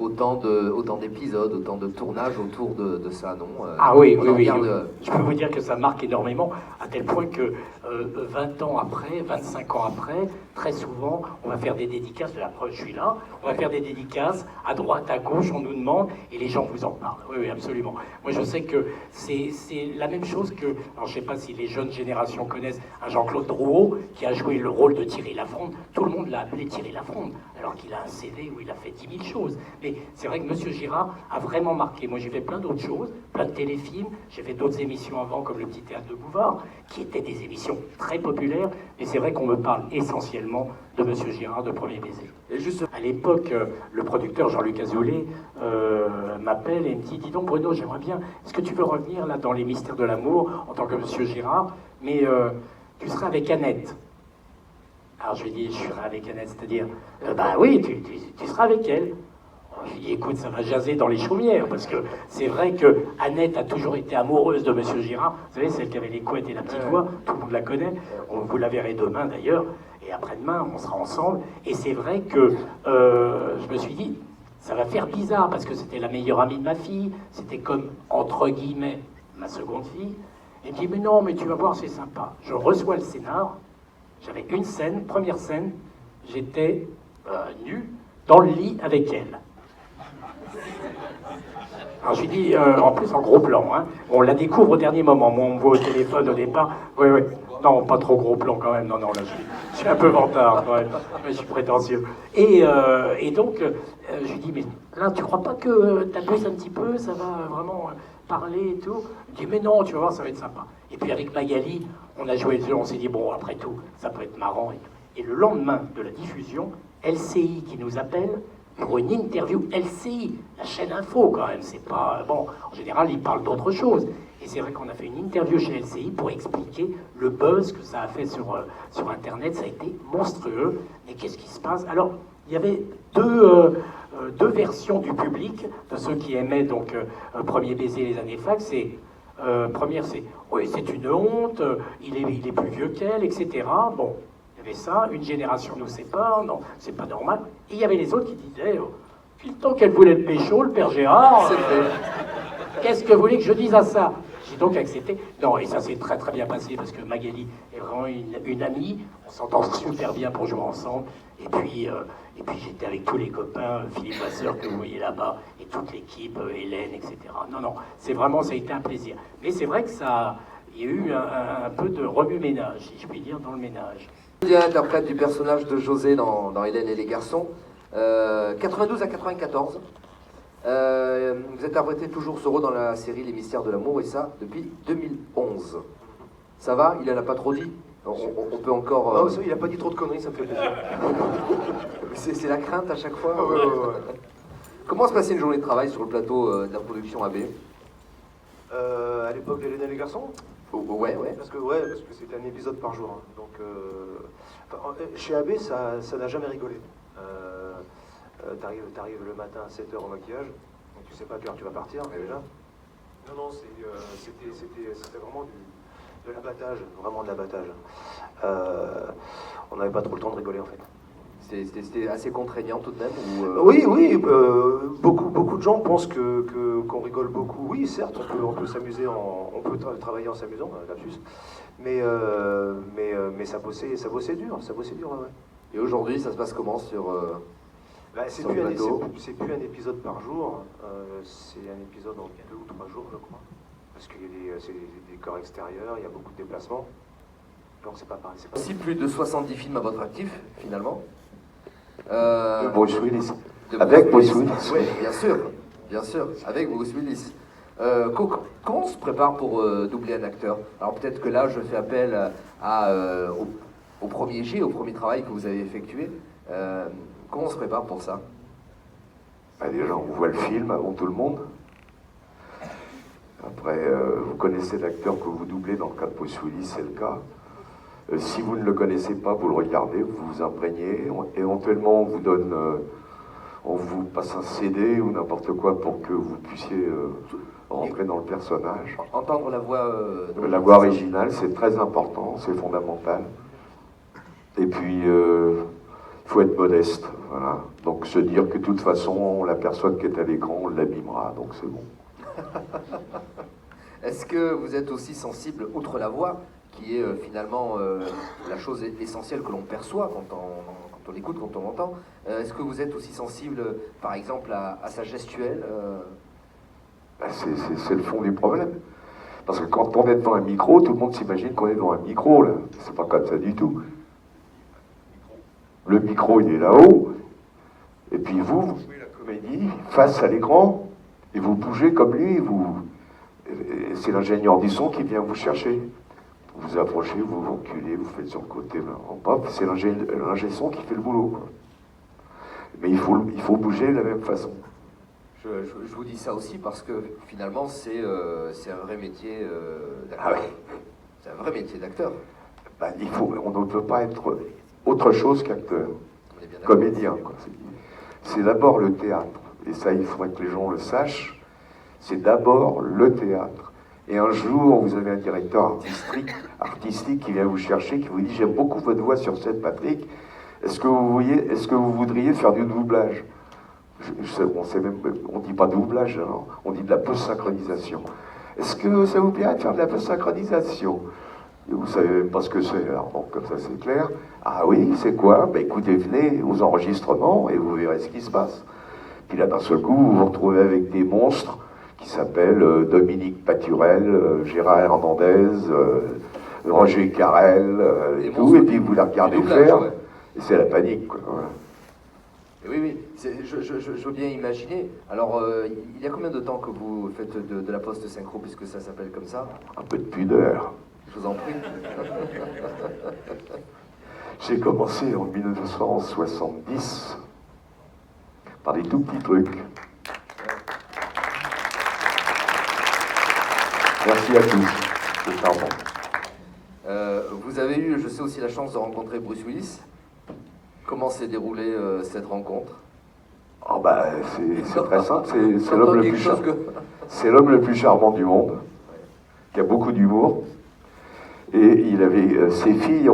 Autant d'épisodes, autant de tournages autour de ça, non? Ah oui, On oui, en oui. garde- Je peux vous dire que ça marque énormément, à tel point que 20 ans après, 25 ans après, très souvent, on va faire des dédicaces, de la preuve, je suis là, on va faire des dédicaces à droite, à gauche, on nous demande, et les gens vous en parlent. Oui, oui, absolument. Moi, je sais que c'est la même chose que, alors je ne sais pas si les jeunes générations connaissent un Jean-Claude Drouot, qui a joué le rôle de Thierry Lafronde. Tout le monde l'a appelé Thierry Lafronde, alors qu'il a un CV où il a fait 10 000 choses. Mais c'est vrai que Monsieur Girard a vraiment marqué. Moi, j'ai fait plein d'autres choses, plein de téléfilms, j'ai fait d'autres émissions avant, comme le Petit Théâtre de Bouvard, qui étaient des émissions très populaires, et c'est vrai qu'on me parle essentiellement de Monsieur Girard, de Premier Baiser. Et juste, À l'époque, le producteur Jean-Luc Azoulay m'appelle et me dit « Dis donc Bruno, j'aimerais bien, est-ce que tu veux revenir là dans Les Mystères de l'amour en tant que Monsieur Girard, mais tu seras avec Annette ?» Alors je lui dis « Je serai avec Annette, c'est-à-dire bah oui, tu seras avec elle. » Je lui dis, écoute, ça va jaser dans les chaumières, parce que c'est vrai que Annette a toujours été amoureuse de Monsieur Girard. Vous savez, celle qui avait les couettes et la petite voix, tout le monde la connaît. Vous la verrez demain d'ailleurs, et après-demain, on sera ensemble. Et c'est vrai que je me suis dit, ça va faire bizarre, parce que c'était la meilleure amie de ma fille, c'était comme, entre guillemets, ma seconde fille. Elle me dit, mais non, mais tu vas voir, c'est sympa. Je reçois le scénar, j'avais une scène, première scène, j'étais nu dans le lit avec elle. Alors je lui dis, en plus en gros plan, hein. On la découvre au dernier moment. Moi on me voit au téléphone au départ. Oui, oui. Non, pas trop gros plan quand même. Non, non, là je suis un peu vantard quand même. Mais je suis prétentieux. Et donc, je lui dis, mais là tu crois pas que t'abuses un petit peu, ça va vraiment parler et tout? Il dit, mais non, tu vas voir, ça va être sympa. Et puis avec Magali, on a joué le jeu, on s'est dit, bon, après tout, ça peut être marrant et tout. Et le lendemain de la diffusion, LCI qui nous appelle pour une interview LCI, la chaîne info quand même, c'est pas... Bon, en général, ils parlent d'autre chose. Et c'est vrai qu'on a fait une interview chez LCI pour expliquer le buzz que ça a fait sur Internet, ça a été monstrueux. Mais qu'est-ce qui se passe? Alors, il y avait deux versions du public, de ceux qui aimaient donc Premier Baiser les années fac, c'est... première, c'est oui, c'est une honte, il est plus vieux qu'elle, etc. Bon, il y avait ça, une génération nous sépare, non, c'est pas normal. Et il y avait les autres qui disaient, depuis le temps qu'elle voulait le pécho, le père Gérard, qu'est-ce que vous voulez que je dise à ça? J'ai donc accepté. Non, et ça s'est très très bien passé parce que Magali est vraiment une amie, on s'entend super bien pour jouer ensemble. Et puis j'étais avec tous les copains, Philippe Vasseur que vous voyez là-bas, et toute l'équipe, Hélène, etc. Non, non, c'est vraiment, ça a été un plaisir. Mais c'est vrai que ça, il y a eu un peu de remue-ménage, si je puis dire, dans le ménage. il y a interprète du personnage de José dans Hélène et les garçons, 92 à 94. Vous interprétez toujours ce rôle dans la série Les Mystères de l'amour, et ça depuis 2011. Ça va? Il en a pas trop dit? On peut encore... Non, il a pas dit trop de conneries, ça me fait plaisir. C'est la crainte à chaque fois. Ouais. Comment se passait une journée de travail sur le plateau de la production AB? À l'époque d'Hélène et les garçons, Ouais. parce que c'était un épisode par jour. Hein. Donc, chez AB, ça n'a jamais rigolé. T'arrives le matin à 7h au maquillage, donc tu sais pas à quelle heure tu vas partir, déjà. Non, c'était vraiment de l'abattage, vraiment de l'abattage. On n'avait pas trop le temps de rigoler, en fait. C'était assez contraignant tout de même Oui, beaucoup de gens pensent qu'on rigole beaucoup. Oui, certes, on peut s'amuser, on peut travailler en s'amusant, lapsus. Mais ça bossait dur, ouais. Et aujourd'hui, ça se passe comment sur C'est sur plus, le plateau? c'est plus un épisode par jour, c'est un épisode en 2 ou 3 jours, je crois. Parce qu'il y a c'est des décors extérieurs, il y a beaucoup de déplacements. Donc c'est pas pareil. Aussi plus de 70 films à votre actif, finalement. Bruce Willis. Avec Bruce Willis. Oui, bien sûr, avec Bruce Willis. Comment on se prépare pour doubler un acteur? Alors peut-être que là, je fais appel au premier jet, au premier travail que vous avez effectué. Comment on se prépare pour ça? Déjà, on voit le film avant tout le monde. Après, vous connaissez l'acteur que vous doublez, dans le cas de Bruce Willis, c'est le cas. Si vous ne le connaissez pas, vous le regardez, vous vous imprégnez. Éventuellement, on vous passe un CD ou n'importe quoi pour que vous puissiez rentrer dans le personnage. Entendre la voix... La voix originale, c'est très important, c'est fondamental. Et puis, faut être modeste, voilà. Donc se dire que de toute façon, la personne qui est à l'écran, on l'abîmera, donc c'est bon. Est-ce que vous êtes aussi sensible, outre la voix, qui est finalement la chose essentielle que l'on perçoit quand on l'écoute, quand on l'entend, est-ce que vous êtes aussi sensible, par exemple, à sa gestuelle C'est le fond du problème. Parce que quand on est devant un micro, tout le monde s'imagine qu'on est devant un micro, là. C'est pas comme ça du tout. Le micro, il est là-haut, et puis vous jouez la comédie face à l'écran, et vous bougez comme lui, et c'est l'ingénieur du son qui vient vous chercher. Vous vous approchez, vous reculez, vous faites sur le côté, c'est l'ingé son qui fait le boulot, quoi. Mais il faut bouger de la même façon. Je vous dis ça aussi parce que finalement c'est un vrai métier d'acteur. Ah ouais. C'est un vrai métier d'acteur. Ben, on ne peut pas être autre chose qu'acteur, On est bien d'accord. comédien, quoi. C'est d'abord le théâtre, et ça il faudrait que les gens le sachent, c'est d'abord le théâtre. Et un jour, vous avez un directeur artistique qui vient vous chercher, qui vous dit « J'aime beaucoup votre voix sur scène, Patrick. Est-ce que vous voudriez faire du doublage ?» On ne dit pas doublage, alors. On dit de la post-synchronisation. Est-ce que ça vous plairait de faire de la post-synchronisation? Vous savez même pas ce que c'est, alors bon, comme ça c'est clair. Ah oui, c'est quoi? Ben écoutez, venez aux enregistrements et vous verrez ce qui se passe. Puis là, d'un seul coup, vous vous retrouvez avec des monstres qui s'appellent Dominique Paturel, Gérard Hernandez, Roger Carrel, et tout, et puis vous la regardez faire, ouais. Et c'est la panique, quoi. Voilà. Oui, je veux bien imaginer. Alors, il y a combien de temps que vous faites de la post-synchro, puisque ça s'appelle comme ça? Un peu de pudeur. Je vous en prie. J'ai commencé en 1970 par des tout petits trucs. Merci à tous, c'est charmant. Vous avez eu, je sais aussi, la chance de rencontrer Bruce Willis. Comment s'est déroulée cette rencontre? Oh bah, c'est très simple, c'est l'homme le plus charmant du monde, qui a beaucoup d'humour. Et il avait ses filles,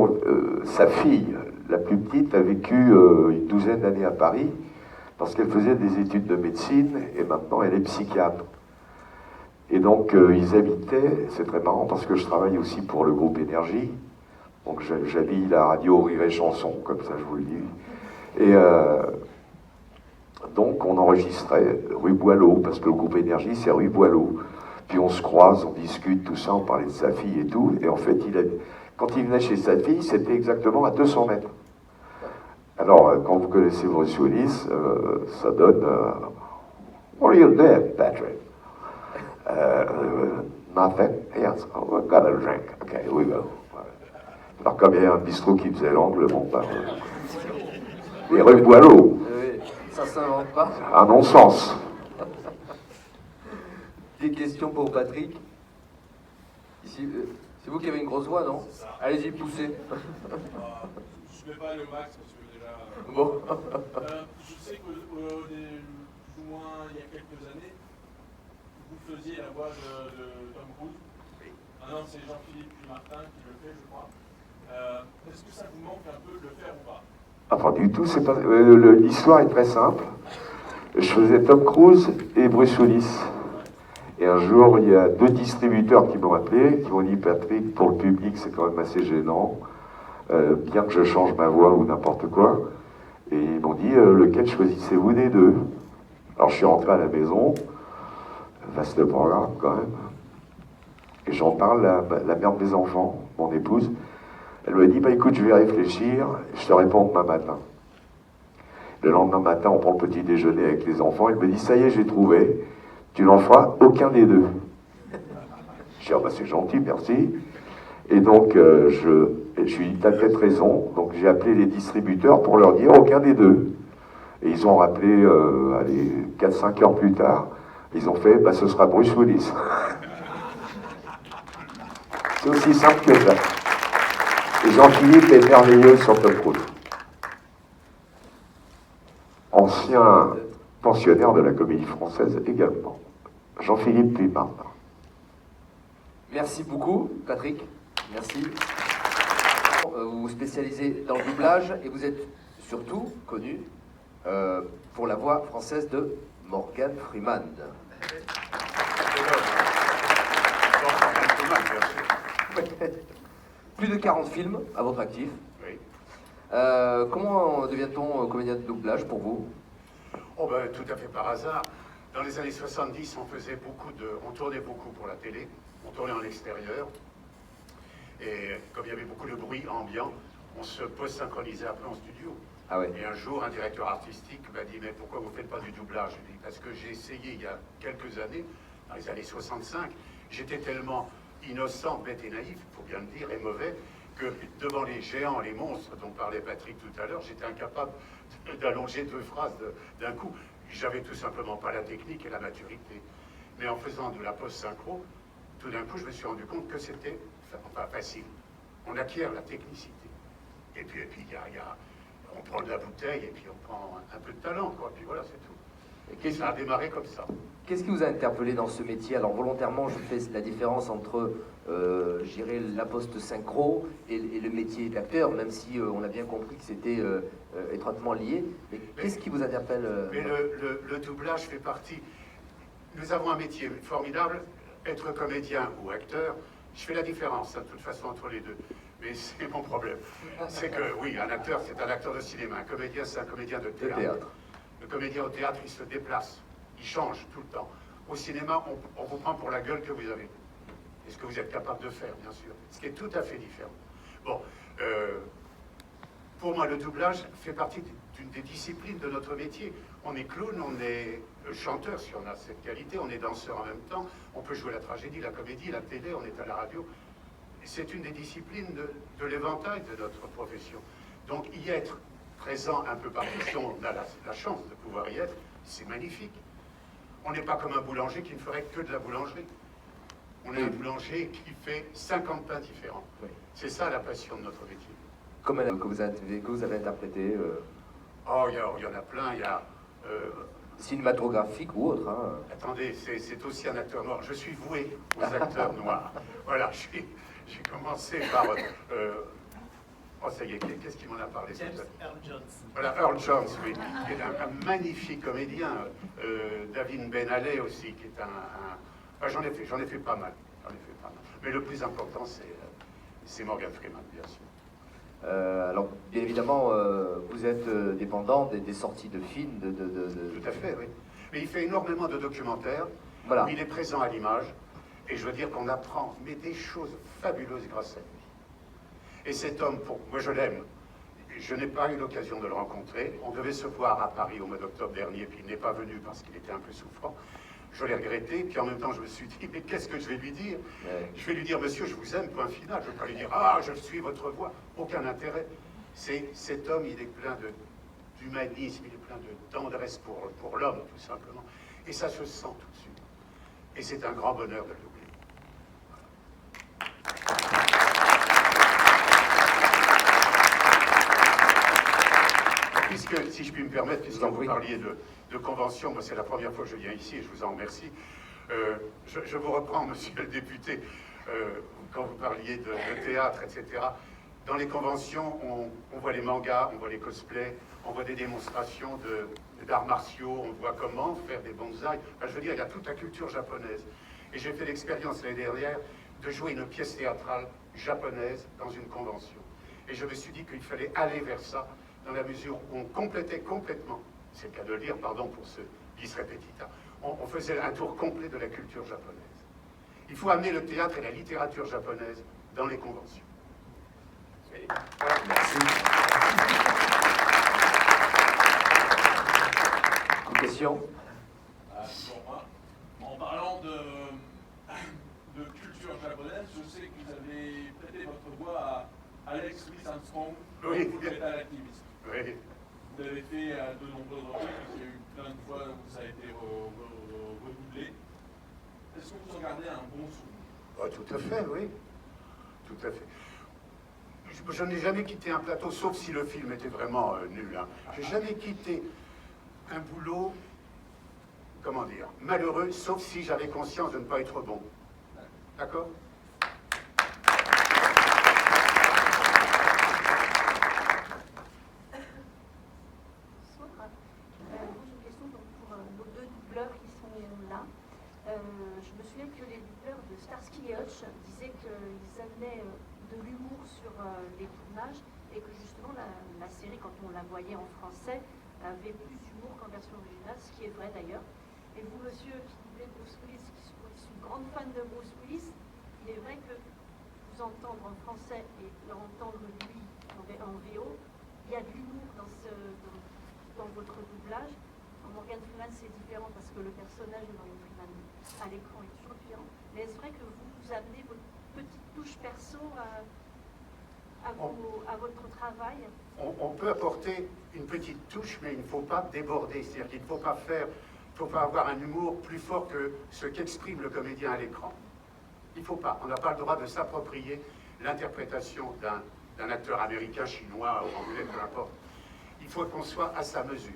sa fille, la plus petite, a vécu une douzaine d'années à Paris, parce qu'elle faisait des études de médecine, et maintenant elle est psychiatre. Et donc ils habitaient, c'est très marrant parce que je travaille aussi pour le groupe Énergie, donc j'habille la radio Rire et Chanson, comme ça je vous le dis. Et donc on enregistrait rue Boileau, parce que le groupe Énergie c'est rue Boileau. Puis on se croise, on discute, tout ça, on parlait de sa fille et tout, et en fait quand il venait chez sa fille, c'était exactement à 200 mètres. Alors quand vous connaissez Bruce Willis, ça donne What are you doing, Patrick? Nothing. Yes, oh, I've got a drink. Okay, here we go. Alors comme il y a un bistrot qui faisait l'angle, bon, bah, les rues Boileau. Oui, ça s'invente pas. Un non-sens. Des questions pour Patrick? Ici, c'est vous qui avez une grosse voix, non? Allez-y, poussez. Je ne mets pas le max parce que déjà. Bon. Je sais que plus ou moins il y a quelques années, vous faisiez la voix de Tom Cruise. Maintenant c'est Jean-Philippe Martin qui le fait, je crois. Est-ce que ça vous manque un peu de le faire ou pas? Enfin, du tout, c'est pas. L'histoire est très simple. Je faisais Tom Cruise et Bruce Willis. Et un jour, il y a deux distributeurs qui m'ont appelé, qui m'ont dit Patrick, pour le public, c'est quand même assez gênant, bien que je change ma voix ou n'importe quoi. Et ils m'ont dit lequel choisissez-vous des deux? Alors je suis rentré à la maison, vaste programme quand même, et j'en parle à la mère de mes enfants, mon épouse. Elle me dit, bah écoute, je vais réfléchir, je te réponds demain matin. Le lendemain matin, on prend le petit déjeuner avec les enfants, elle me dit, ça y est, j'ai trouvé, tu n'en feras aucun des deux. Je dis, ah bah c'est gentil, merci. Et donc, je lui dis, t'as peut-être raison, donc j'ai appelé les distributeurs pour leur dire, aucun des deux. Et ils ont rappelé, 4-5 heures plus tard, ils ont fait, bah ce sera Bruce Willis. C'est aussi simple que ça. Et Jean-Philippe est merveilleux sur Tom Cruise. Ancien pensionnaire de la Comédie Française également. Jean-Philippe puis Martin. Merci beaucoup, Patrick. Merci. Vous vous spécialisez dans le doublage et vous êtes surtout connu pour la voix française de Morgan Freeman. Plus de 40 films à votre actif. Oui. Comment devient-on comédien de doublage pour vous? Oh ben, tout à fait par hasard. Dans les années 70, on tournait beaucoup pour la télé, on tournait en extérieur. Et comme il y avait beaucoup de bruit ambiant, on se post-synchronisait après en studio. Ah ouais. Et un jour, un directeur artistique m'a dit « Mais pourquoi vous ne faites pas du doublage ?» Je lui ai dit « Parce que j'ai essayé il y a quelques années, dans les années 65, j'étais tellement innocent, bête et naïf, il faut bien le dire, et mauvais, que devant les géants, les monstres dont parlait Patrick tout à l'heure, j'étais incapable d'allonger 2 phrases d'un coup. J'avais tout simplement pas la technique et la maturité. Mais en faisant de la post-synchro, tout d'un coup, je me suis rendu compte que c'était pas facile. On acquiert la technicité. Et puis on prend de la bouteille et puis on prend un peu de talent, quoi. Puis voilà, c'est tout. Et ça a démarré comme ça. Qu'est-ce qui vous a interpellé dans ce métier? Alors volontairement, je fais la différence entre, je dirais, la post-synchro et le métier d'acteur, même si on a bien compris que c'était étroitement lié. Mais qu'est-ce qui vous interpelle Mais le doublage fait partie. Nous avons un métier formidable, être comédien ou acteur. Je fais la différence, hein, de toute façon, entre les deux. Mais c'est mon problème. C'est que, oui, un acteur, c'est un acteur de cinéma. Un comédien, c'est un comédien de théâtre. Le comédien au théâtre, il se déplace. Il change tout le temps. Au cinéma, on vous prend pour la gueule que vous avez. Et ce que vous êtes capable de faire, bien sûr. Ce qui est tout à fait différent. Bon, pour moi, le doublage fait partie d'une des disciplines de notre métier. On est clown, on est chanteur, si on a cette qualité, on est danseur en même temps, on peut jouer la tragédie, la comédie, la télé, on est à la radio. C'est une des disciplines de l'éventail de notre profession. Donc y être présent un peu partout, si on a la chance de pouvoir y être, c'est magnifique. On n'est pas comme un boulanger qui ne ferait que de la boulangerie. On est un boulanger qui fait 50 pains différents. Oui. C'est ça la passion de notre métier. Comme elle que vous avez interprété Oh, il y en a plein, il y a... cinématographique ou autre. Hein. Attendez, c'est aussi un acteur noir. Je suis voué aux acteurs noirs. Voilà, j'ai commencé par... oh, ça y est, qu'est-ce qui m'en a parlé? James Earl Jones. Voilà, Earl Jones, oui, qui est un magnifique comédien. David Ben Alley aussi, qui est ah, j'en ai fait pas mal. Mais le plus important, c'est Morgan Freeman, bien sûr. Alors, bien évidemment, vous êtes dépendant des sorties de films, Tout à fait, oui. Mais il fait énormément de documentaires, Voilà. où il est présent à l'image, et je veux dire qu'on apprend des choses fabuleuses grâce à lui. Et cet homme, moi je l'aime, je n'ai pas eu l'occasion de le rencontrer, on devait se voir à Paris au mois d'octobre dernier, puis il n'est pas venu parce qu'il était un peu souffrant. Je l'ai regretté, puis en même temps je me suis dit, mais qu'est-ce que je vais lui dire? Je vais lui dire, monsieur, je vous aime, point final. Je ne vais pas lui dire, ah, je suis votre voix. Aucun intérêt. Cet homme, il est plein d'humanisme, il est plein de tendresse pour l'homme, tout simplement. Et ça se sent tout de suite. Et c'est un grand bonheur de le doubler. Puisque, si je puis me permettre, puisque vous parliez de convention, moi c'est la première fois que je viens ici et je vous en remercie. Je vous reprends, monsieur le député, quand vous parliez de théâtre, etc. Dans les conventions, on voit les mangas, on voit les cosplays, on voit des démonstrations d'arts martiaux, on voit comment faire des bonsaïs. Enfin, je veux dire, il y a toute la culture japonaise. Et j'ai fait l'expérience l'année dernière de jouer une pièce théâtrale japonaise dans une convention. Et je me suis dit qu'il fallait aller vers ça, dans la mesure où on complétait complètement, c'est le cas de le dire, pardon pour ce bis repetita, on faisait un tour complet de la culture japonaise. Il faut amener le théâtre et la littérature japonaise dans les conventions. Voilà. Merci. Une question? Pour moi, en parlant de culture japonaise, je sais que vous avez prêté votre voix à Alex Louis Armstrong, Oui. métal activiste. Oui. Vous l'avez fait à de nombreuses reprises, il y a eu plein de fois où ça a été redoublé. Est-ce que vous en gardez un bon souvenir? Oh, tout à fait, oui. Tout à fait. Je n'ai jamais quitté un plateau, sauf si le film était vraiment nul. Hein. Je n'ai jamais quitté un boulot, comment dire, malheureux, sauf si j'avais conscience de ne pas être bon. D'accord? Je me souviens que les doubleurs de Starsky et Hutch disaient qu'ils amenaient de l'humour sur les tournages et que justement la série, quand on la voyait en français, avait plus d'humour qu'en version originale, ce qui est vrai d'ailleurs. Et vous, monsieur, qui doublez Bruce Willis, qui suis une grande fan de Bruce Willis, il est vrai que vous entendre en français et l'entendre lui en VO, il y a de l'humour dans votre doublage. Morgan Freeman, c'est différent parce que le personnage de Morgan Freeman à l'écran est toujours différent. Mais est-ce vrai que vous amenez votre petite touche perso à votre travail? On peut apporter une petite touche, mais il ne faut pas déborder. C'est-à-dire qu'il ne faut pas avoir un humour plus fort que ce qu'exprime le comédien à l'écran. Il ne faut pas. On n'a pas le droit de s'approprier l'interprétation d'un acteur américain, chinois ou anglais, peu importe. Il faut qu'on soit à sa mesure.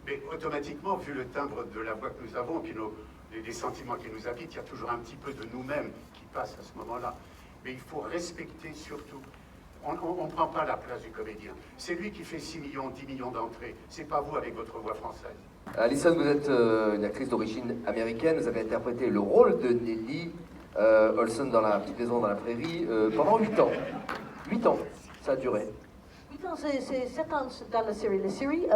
Mais automatiquement, vu le timbre de la voix que nous avons, et puis les sentiments qui nous habitent, il y a toujours un petit peu de nous-mêmes qui passe à ce moment-là. Mais il faut respecter surtout. On ne prend pas la place du comédien. C'est lui qui fait 6 millions, 10 millions d'entrées. C'est pas vous avec votre voix française. Alison, vous êtes une actrice d'origine américaine. Vous avez interprété le rôle de Nellie Olson dans La Petite Maison dans la Prairie pendant 8 ans. 8 ans, ça a duré. C'est 7 ans dans la série. La série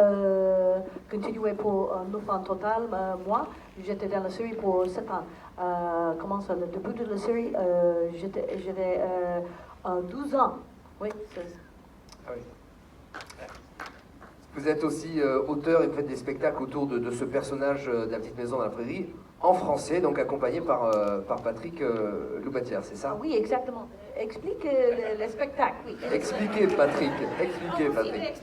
continuait pour 9 ans total. Moi, j'étais dans la série pour 7 ans. Comment ça, le début de la série, j'avais 12 ans. Oui, c'est ça. Ah oui. Vous êtes aussi auteur et vous faites des spectacles autour de ce personnage de La Petite Maison dans la Prairie, en français, donc accompagné par Patrick Loubatière, c'est ça? Oui, exactement. Explique le spectacle, oui. Expliquez, Patrick. Expliquez, Patrick.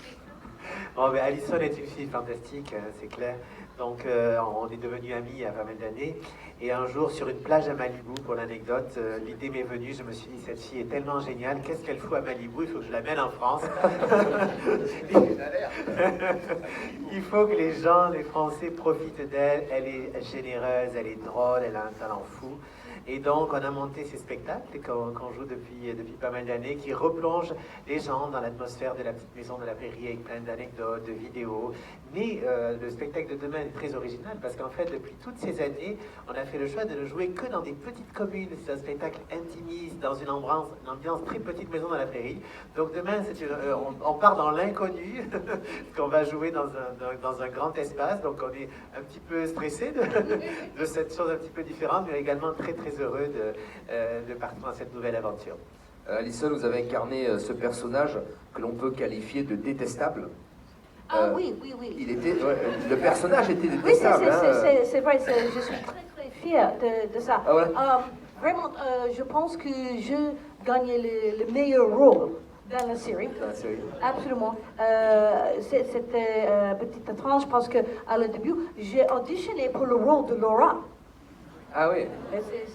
Bon, mais Alison est une fille fantastique, c'est clair. Donc, on est devenus amis il y a pas mal d'années. Et un jour, sur une plage à Malibu, pour l'anecdote, l'idée m'est venue. Je me suis dit, cette fille est tellement géniale. Qu'est-ce qu'elle fout à Malibu? Il faut que je l'amène en France. Il faut que les gens, les Français, profitent d'elle. Elle est généreuse, elle est drôle, elle a un talent fou. Et donc, on a monté ces spectacles qu'on joue depuis pas mal d'années, qui replongent les gens dans l'atmosphère de La Petite Maison de la Prairie avec plein d'anecdotes, de vidéos. Mais le spectacle de demain est très original parce qu'en fait, depuis toutes ces années, on a fait le choix de ne jouer que dans des petites communes. C'est un spectacle intimiste, dans une ambiance très petite maison dans la prairie. Donc demain, on part dans l'inconnu, qu'on va jouer dans un grand espace. Donc on est un petit peu stressé de cette chose un petit peu différente, mais également très très heureux de partir dans cette nouvelle aventure. Alison, vous avez incarné ce personnage que l'on peut qualifier de détestable. Oui. Il était, le personnage était détestable. Oui, c'est vrai, je suis très très fière de ça. Ah ouais. Vraiment, je pense que je gagnais le meilleur rôle dans la série. Absolument. C'était petite étrange parce qu'à le début, j'ai auditionné pour le rôle de Laura. Ah oui.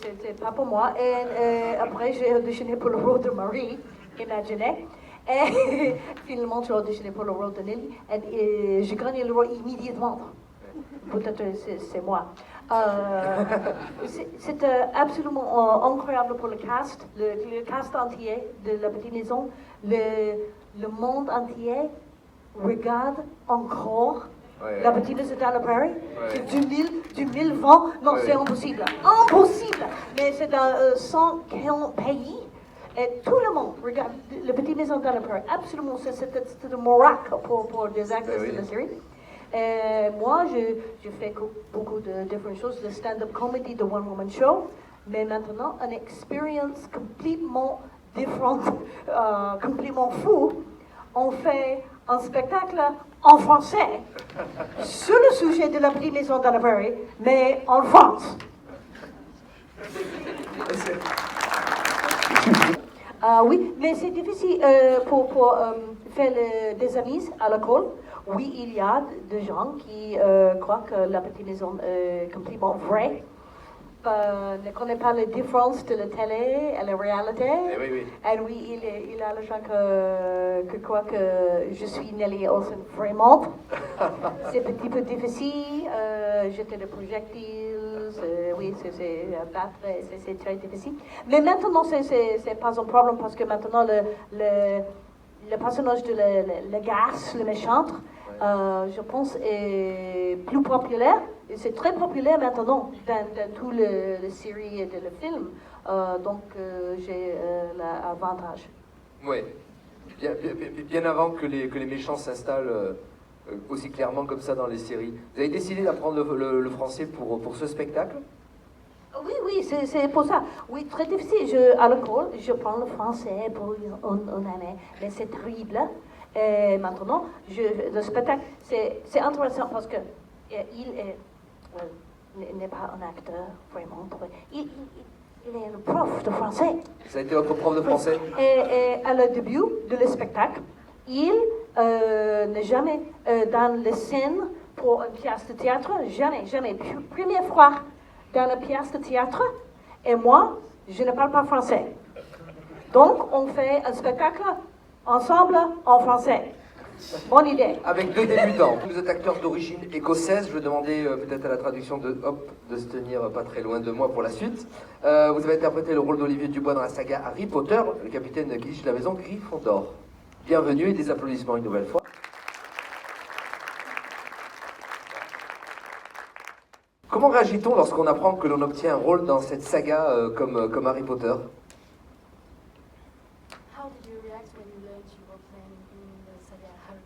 C'était pas pour moi. Et après, j'ai auditionné pour le rôle de Marie, imaginez. Et finalement, j'ai auditionné pour le rôle de Nelly. Et j'ai gagné le rôle immédiatement. Peut-être c'est moi. C'était absolument incroyable pour le cast entier de La Petite Maison. Le monde entier regarde encore. Ouais. La Petite Maison dans la Prairie, du 1020, non, c'est impossible. Impossible! Mais c'est dans 140 pays, et tout le monde regarde La Petite Maison dans la Prairie. Absolument, c'était un miracle pour des acteurs de la série. Et moi, je fais beaucoup de différentes choses, de stand-up comedy, de one-woman show, mais maintenant, une expérience complètement différente, complètement fou. On fait un spectacle en français sur le sujet de La Petite Maison dans la Prairie, mais en France. Oui, mais c'est difficile pour faire des amis à l'école. Oui, il y a des gens qui croient que La Petite Maison est complètement vraie. Ne connaît pas la différence de la télé et la réalité. Oui. Et oui, il a le gens que croit que je suis Nellie Olson vraiment. C'est un petit peu difficile. Jeter des projectiles, oui, c'est très difficile. Mais maintenant, c'est pas un problème parce que maintenant, le personnage de le gaz, le méchant, je pense, est plus populaire c'est très populaire maintenant dans toutes les séries et les films. Donc j'ai l'avantage. Oui. Bien avant que les méchants s'installent aussi clairement comme ça dans les séries. Vous avez décidé d'apprendre le français pour ce spectacle? Oui, c'est pour ça. Oui, très difficile. À l'école, je prends le français pour une année, mais c'est terrible. Et maintenant, le spectacle, c'est intéressant parce que il n'est pas un acteur vraiment. Il est le prof de français. Ça a été votre prof de français? Et à le début de le spectacle, il n'est jamais dans les scènes pour une pièce de théâtre. Jamais. Première fois dans la pièce de théâtre, et moi, je ne parle pas français. Donc, on fait un spectacle ensemble en français. Bonne idée. Avec 2 débutants. Vous êtes acteur d'origine écossaise. Je vais demander peut-être à la traduction de se tenir pas très loin de moi pour la suite. Vous avez interprété le rôle d'Olivier Dubois dans la saga Harry Potter, le capitaine Quidditch de la maison Gryffondor. Bienvenue et des applaudissements une nouvelle fois. Comment réagit-on lorsqu'on apprend que l'on obtient un rôle dans cette saga comme Harry Potter? How did you react when you learned you were playing in the saga Harry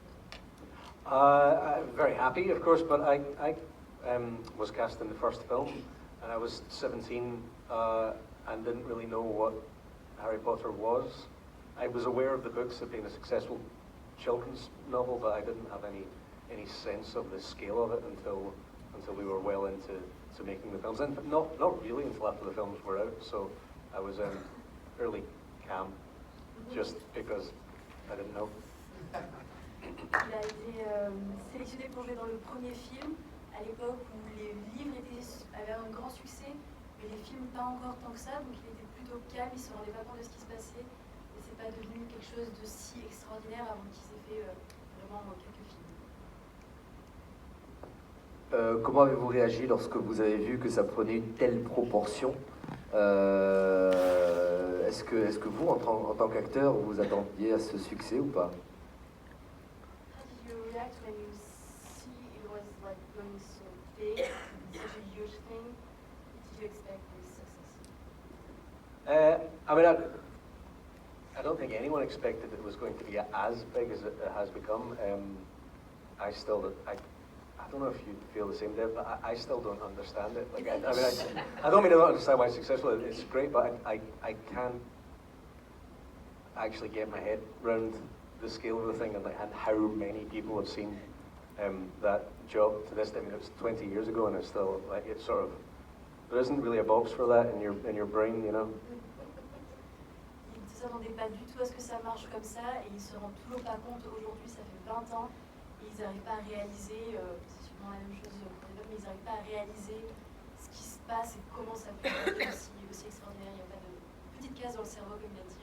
Potter? I'm very happy, of course, but I was cast in the first film, and I was 17 and didn't really know what Harry Potter was. I was aware of the books as being a successful children's novel, but I didn't have any sense of the scale of it until we were well into making the films, and not really until after the films were out. So I was fairly calm, just because I didn't know. Il a été sélectionné pour jouer dans le premier film, à l'époque où les livres avaient un grand succès, mais les films pas encore tant que ça, donc il était plutôt calme, il se rendait pas compte de ce qui se passait, et c'est pas devenu quelque chose de si extraordinaire avant qu'il s'ait fait vraiment quelques films. Comment avez-vous réagi lorsque vous avez vu que ça prenait une telle proportion? Est-ce que vous, en tant qu'acteur, vous attendiez à ce succès ou pas? How did you react when you see it was like going so big, such a huge thing? Did you expect this success? I mean, I don't think anyone expected it was going to be as big as it has become. I don't know if you feel the same, Deb, but I still don't understand it. Like, I don't mean I don't understand why it's successful. It's great, but I can't actually get my head around the scale of the thing and how many people have seen that job to this day. I mean, it was 20 years ago, and it's still like it's sort of there isn't really a box for that in your brain, you know. Ils ne s'attendaient pas du tout à ce que ça marche comme ça, et ils se rendent toujours pas compte. Aujourd'hui, ça fait 20 ans, et ils n'arrivent pas à réaliser. C'est sûrement la même chose pour les autres, mais ils n'arrivent pas à réaliser ce qui se passe et comment ça peut être aussi extraordinaire. Il n'y a pas de petite case dans le cerveau, comme il a dit,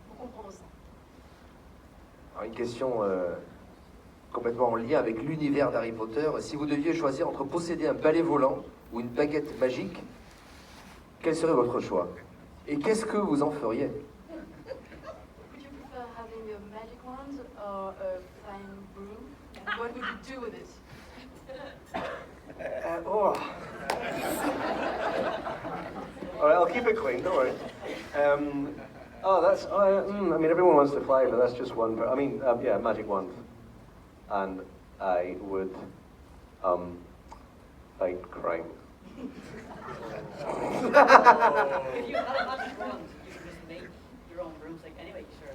pour comprendre ça. Alors une question complètement en lien avec l'univers d'Harry Potter. Si vous deviez choisir entre posséder un balai volant ou une baguette magique, quel serait votre choix? Et qu'est-ce que vous en feriez? Would you prefer having a magic wand or a flying broom? And what would you do with it? All right, I'll keep it clean. Don't worry. I mean, everyone wants to fly, but that's just one. I mean, yeah, magic wand, and I would fight crime. If you had a magic wand, you could just make your own broomstick anyway, sure.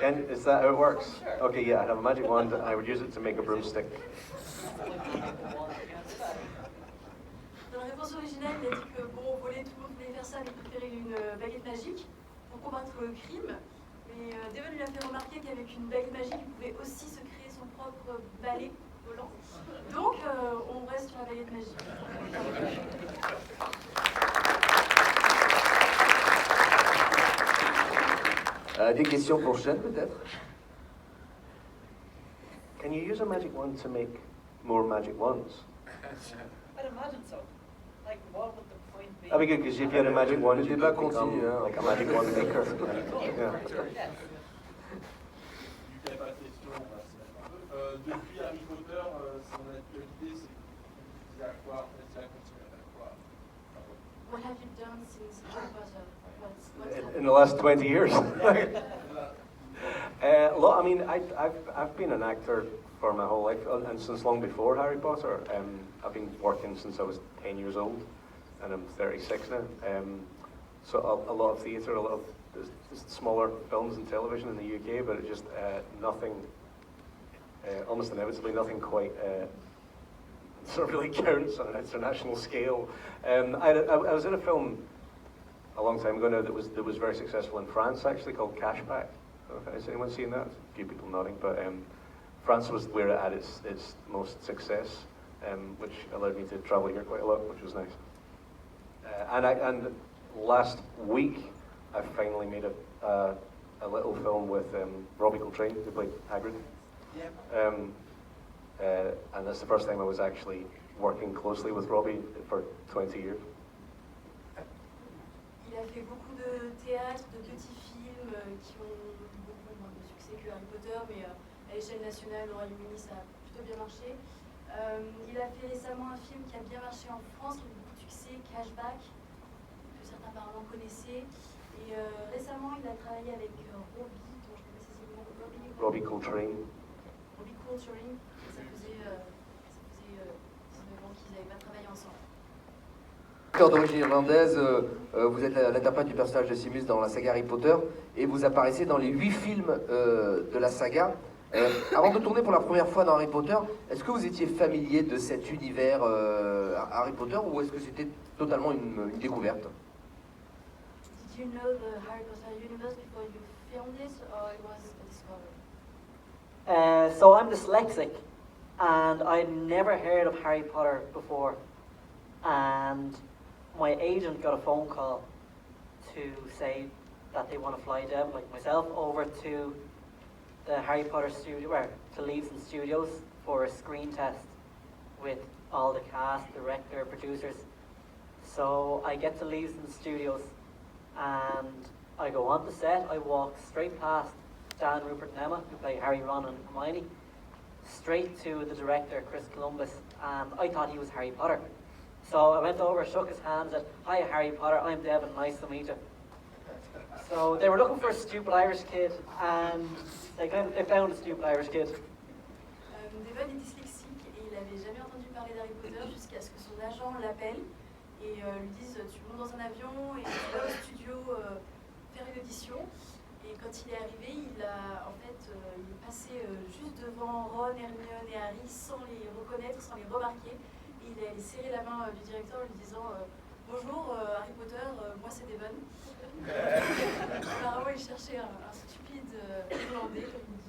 And is that how it works? Sure. Okay, yeah, I'd have a magic wand, and I would use it to make a broomstick. Dans la réponse originale, il a dit que bon, on volait, tout le monde voulait faire ça, mais il préférait une baguette magique pour combattre le crime. Mais Devon lui a fait remarquer qu'avec une baguette magique, il pouvait aussi se créer son propre balai volant. Donc, on reste sur la baguette magique. Des questions pour Sean, peut-être? Can you use a magic wand to make more magic wands? I'd imagine so. Like, what would the point be? That'd be good, because if you had a magic wand, Le you débat could become continue, hein. like a magic wand maker. Yeah. Yes. Il n'y a pas de question, on va se mettre un peu. Depuis Harry Potter, son actualité, c'est à quoi What have you done since Harry Potter? What's happened? In the last 20 years. Look, I mean, I've been an actor for my whole life, and since long before Harry Potter. I've been working since I was 10 years old, and I'm 36 now. So a lot of theatre, a lot of smaller films and television in the UK, but it just nothing, almost inevitably nothing quite sort of really counts on an international scale. I was in a film a long time ago now that was very successful in France, actually, called Cashback. Has anyone seen that? A few people nodding, but France was where it had its most success, which allowed me to travel here quite a lot, which was nice. And last week, I finally made a little film with Robbie Coltrane, who played Hagrid. Yeah. And that's the first time I was actually working closely with Robbie for 20 years. Il a fait beaucoup de théâtre, de petits films qui ont eu beaucoup moins de succès que Harry Potter, mais à l'échelle nationale, au Royaume-Uni, ça a plutôt bien marché. Il a fait récemment un film qui a bien marché en France, qui a eu beaucoup de succès, Cashback, que certains apparemment connaissaient. Et récemment, il a travaillé avec Robbie, dont je connais ses noms, Robbie Coltrane. Robbie Coltrane. Ça faisait 19 ans qu'ils n'avaient pas travaillé ensemble. Acteur d'origine irlandaise, vous êtes l'interprète du personnage de Seamus dans la saga Harry Potter et vous apparaissez dans les 8 films de la saga. Avant de tourner pour la première fois dans Harry Potter, est-ce que vous étiez familier de cet univers Harry Potter ou est-ce que c'était totalement une découverte? Did you know the Harry Potter universe before you filmed this, or it was a discovery? So I'm dyslexic, and I'd never heard of Harry Potter before. And my agent got a phone call to say that they want to fly Dev, like myself, over to the Harry Potter studio, or to Leavesden Studios for a screen test with all the cast, director, producers. So I get to Leavesden Studios and I go on the set. I walk straight past Dan, Rupert and Emma, who play Harry, Ron and Hermione, straight to the director, Chris Columbus, and I thought he was Harry Potter. So I went over, shook his hand, said, "Hi Harry Potter, I'm Devin, nice to meet you." So they were looking for a stupid Irish kid, and they found a stupid Irish kid. Devon est dyslexique et il n'avait jamais entendu parler d'Harry Potter jusqu'à ce que son agent l'appelle et lui dise tu montes dans un avion et tu vas au studio faire une audition. Et quand il est arrivé, il est passé juste devant Ron, Hermione et Harry sans les reconnaître, sans les remarquer. Et il est allé serrer la main du directeur en lui disant bonjour Harry Potter, moi c'est Devon. Apparemment il cherchait un stupide irlandais comme il